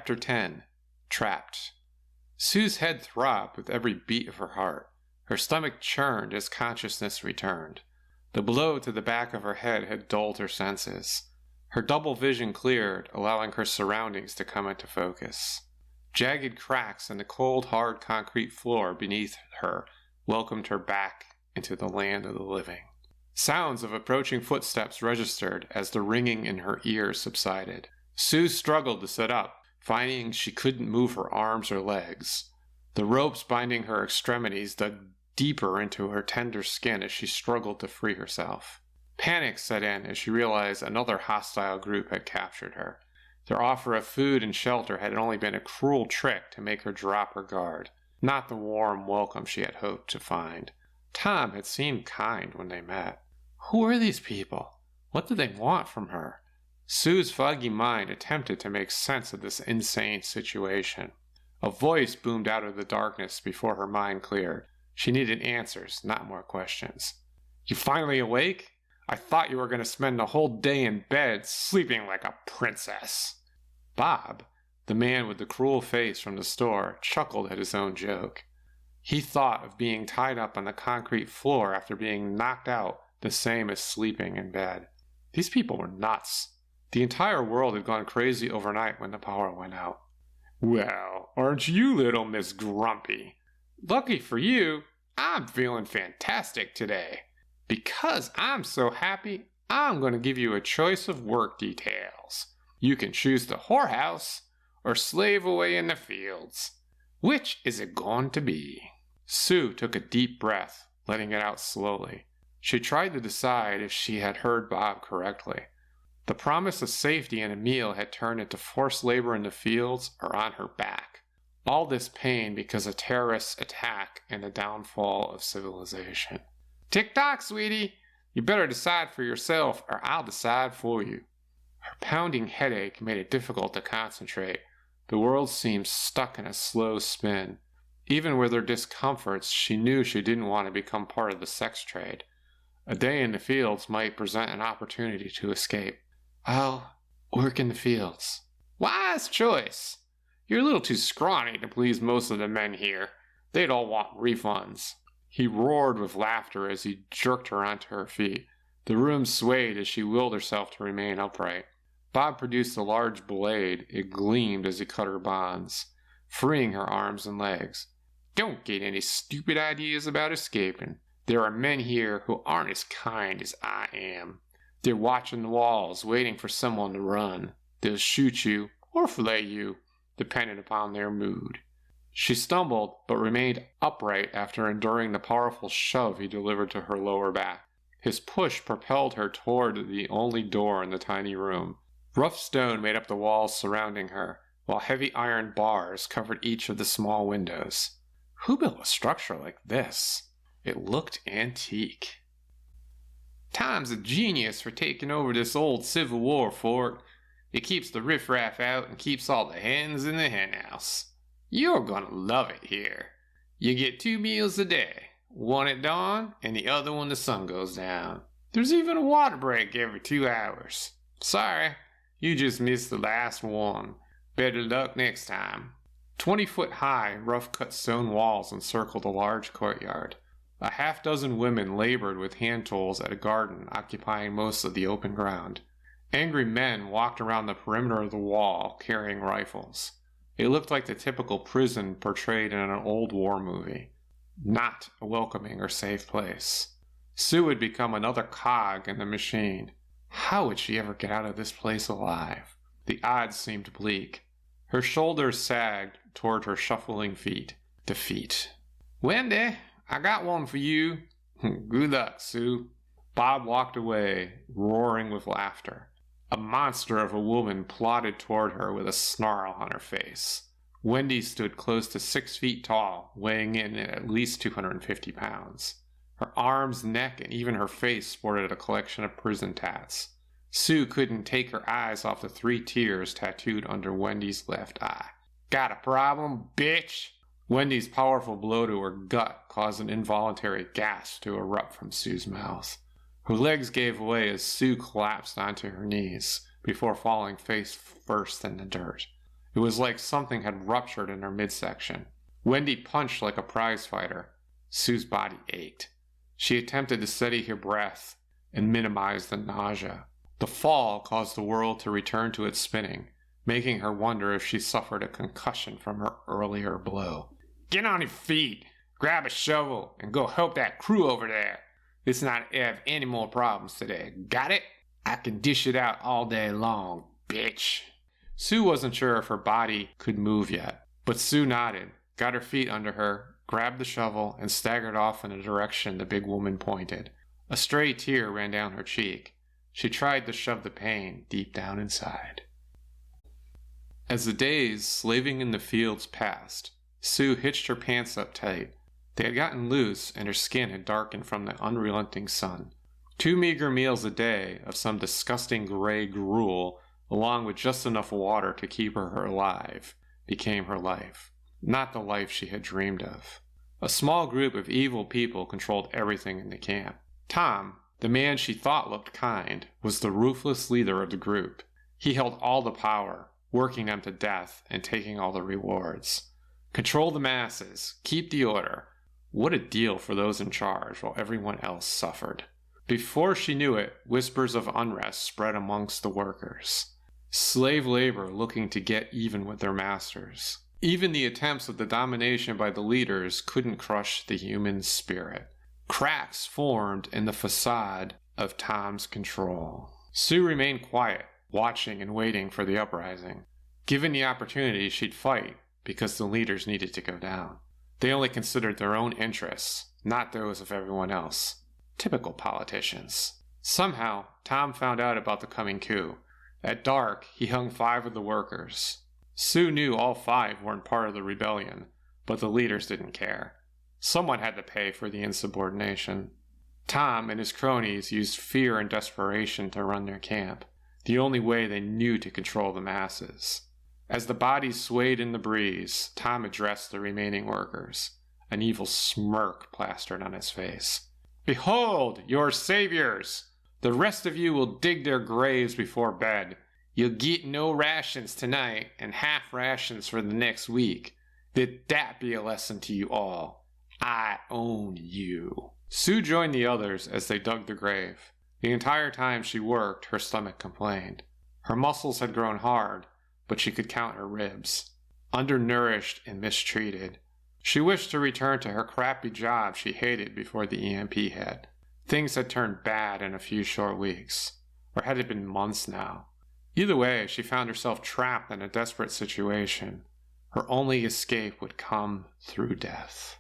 Chapter 10. Trapped. Sue's head throbbed with every beat of her heart. Her stomach churned as consciousness returned. The blow to the back of her head had dulled her senses. Her double vision cleared, allowing her surroundings to come into focus. Jagged cracks in the cold, hard concrete floor beneath her welcomed her back into the land of the living. Sounds of approaching footsteps registered as the ringing in her ears subsided. Sue struggled to sit up, finding she couldn't move her arms or legs. The ropes binding her extremities dug deeper into her tender skin as she struggled to free herself. Panic set in as she realized another hostile group had captured her. Their offer of food and shelter had only been a cruel trick to make her drop her guard, not the warm welcome she had hoped to find. Tom had seemed kind when they met. Who were these people? What did they want from her? Sue's foggy mind attempted to make sense of this insane situation. A voice boomed out of the darkness before her mind cleared. She needed answers, not more questions. You finally awake? I thought you were going to spend the whole day in bed, sleeping like a princess. Bob, the man with the cruel face from the store, chuckled at his own joke. He thought of being tied up on the concrete floor after being knocked out the same as sleeping in bed. These people were nuts. The entire world had gone crazy overnight when the power went out. Well, aren't you, little Miss Grumpy? Lucky for you, I'm feeling fantastic today. Because I'm so happy, I'm going to give you a choice of work details. You can choose the whorehouse or slave away in the fields. Which is it going to be? Sue took a deep breath, letting it out slowly. She tried to decide if she had heard Bob correctly. The promise of safety and a meal had turned into forced labor in the fields or on her back. All this pain because of terrorist attack and the downfall of civilization. Tick-tock, sweetie. You better decide for yourself or I'll decide for you. Her pounding headache made it difficult to concentrate. The world seemed stuck in a slow spin. Even with her discomforts, she knew she didn't want to become part of the sex trade. A day in the fields might present an opportunity to escape. I'll work in the fields. Wise choice. You're a little too scrawny to please most of the men here. They'd all want refunds. He roared with laughter as he jerked her onto her feet. The room swayed as she willed herself to remain upright. Bob produced a large blade. It gleamed as he cut her bonds, freeing her arms and legs. Don't get any stupid ideas about escaping. There are men here who aren't as kind as I am. They're watching the walls, waiting for someone to run. They'll shoot you or fillet you, depending upon their mood. She stumbled, but remained upright after enduring the powerful shove he delivered to her lower back. His push propelled her toward the only door in the tiny room. Rough stone made up the walls surrounding her, while heavy iron bars covered each of the small windows. Who built a structure like this? It looked antique. Tom's a genius for taking over this old Civil War fort. It keeps the riffraff out and keeps all the hens in the henhouse. You're gonna love it here. You get 2 meals a day, one at dawn and the other when the sun goes down. There's even a water break every 2 hours. Sorry, you just missed the last one. Better luck next time. 20-foot-high, rough-cut stone walls encircled a large courtyard. A half-dozen women labored with hand tools at a garden occupying most of the open ground. Angry men walked around the perimeter of the wall carrying rifles. It looked like the typical prison portrayed in an old war movie. Not a welcoming or safe place. Sue had become another cog in the machine. How would she ever get out of this place alive? The odds seemed bleak. Her shoulders sagged toward her shuffling feet. Defeat. Wendy, I got one for you. Good luck, Sue. Bob walked away, roaring with laughter. A monster of a woman plodded toward her with a snarl on her face. Wendy stood close to 6 feet tall, weighing in at least 250 pounds. Her arms, neck, and even her face sported a collection of prison tats. Sue couldn't take her eyes off the 3 tears tattooed under Wendy's left eye. Got a problem, bitch? Wendy's powerful blow to her gut caused an involuntary gasp to erupt from Sue's mouth. Her legs gave way as Sue collapsed onto her knees before falling face first in the dirt. It was like something had ruptured in her midsection. Wendy punched like a prize fighter. Sue's body ached. She attempted to steady her breath and minimize the nausea. The fall caused the world to return to its spinning, making her wonder if she suffered a concussion from her earlier blow. "Get on your feet, grab a shovel, and go help that crew over there. Let's not have any more problems today. Got it? I can dish it out all day long, bitch." Sue wasn't sure if her body could move yet, but Sue nodded, got her feet under her, grabbed the shovel, and staggered off in the direction the big woman pointed. A stray tear ran down her cheek. She tried to shove the pain deep down inside. As the days slaving in the fields passed, Sue hitched her pants up tight. They had gotten loose, and her skin had darkened from the unrelenting sun. 2 meager meals a day of some disgusting gray gruel, along with just enough water to keep her alive, became her life. Not the life she had dreamed of. A small group of evil people controlled everything in the camp. Tom, the man she thought looked kind, was the ruthless leader of the group. He held all the power, working them to death and taking all the rewards. Control the masses, keep the order. What a deal for those in charge while everyone else suffered. Before she knew it, whispers of unrest spread amongst the workers. Slave labor looking to get even with their masters. Even the attempts of the domination by the leaders couldn't crush the human spirit. Cracks formed in the facade of Tom's control. Sue remained quiet, watching and waiting for the uprising. Given the opportunity, she'd fight, because the leaders needed to go down. They only considered their own interests, not those of everyone else. Typical politicians. Somehow, Tom found out about the coming coup. At dark, he hung 5 of the workers. Sue knew all 5 weren't part of the rebellion, but the leaders didn't care. Someone had to pay for the insubordination. Tom and his cronies used fear and desperation to run their camp, the only way they knew to control the masses. As the bodies swayed in the breeze, Tom addressed the remaining workers, an evil smirk plastered on his face. "Behold, your saviors! The rest of you will dig their graves before bed. You'll get no rations tonight and half rations for the next week. Let that be a lesson to you all. I own you." Sue joined the others as they dug the grave. The entire time she worked, her stomach complained. Her muscles had grown hard, but she could count her ribs. Undernourished and mistreated. She wished to return to her crappy job she hated before the EMP hit. Things had turned bad in a few short weeks. Or had it been months now? Either way, she found herself trapped in a desperate situation. Her only escape would come through death.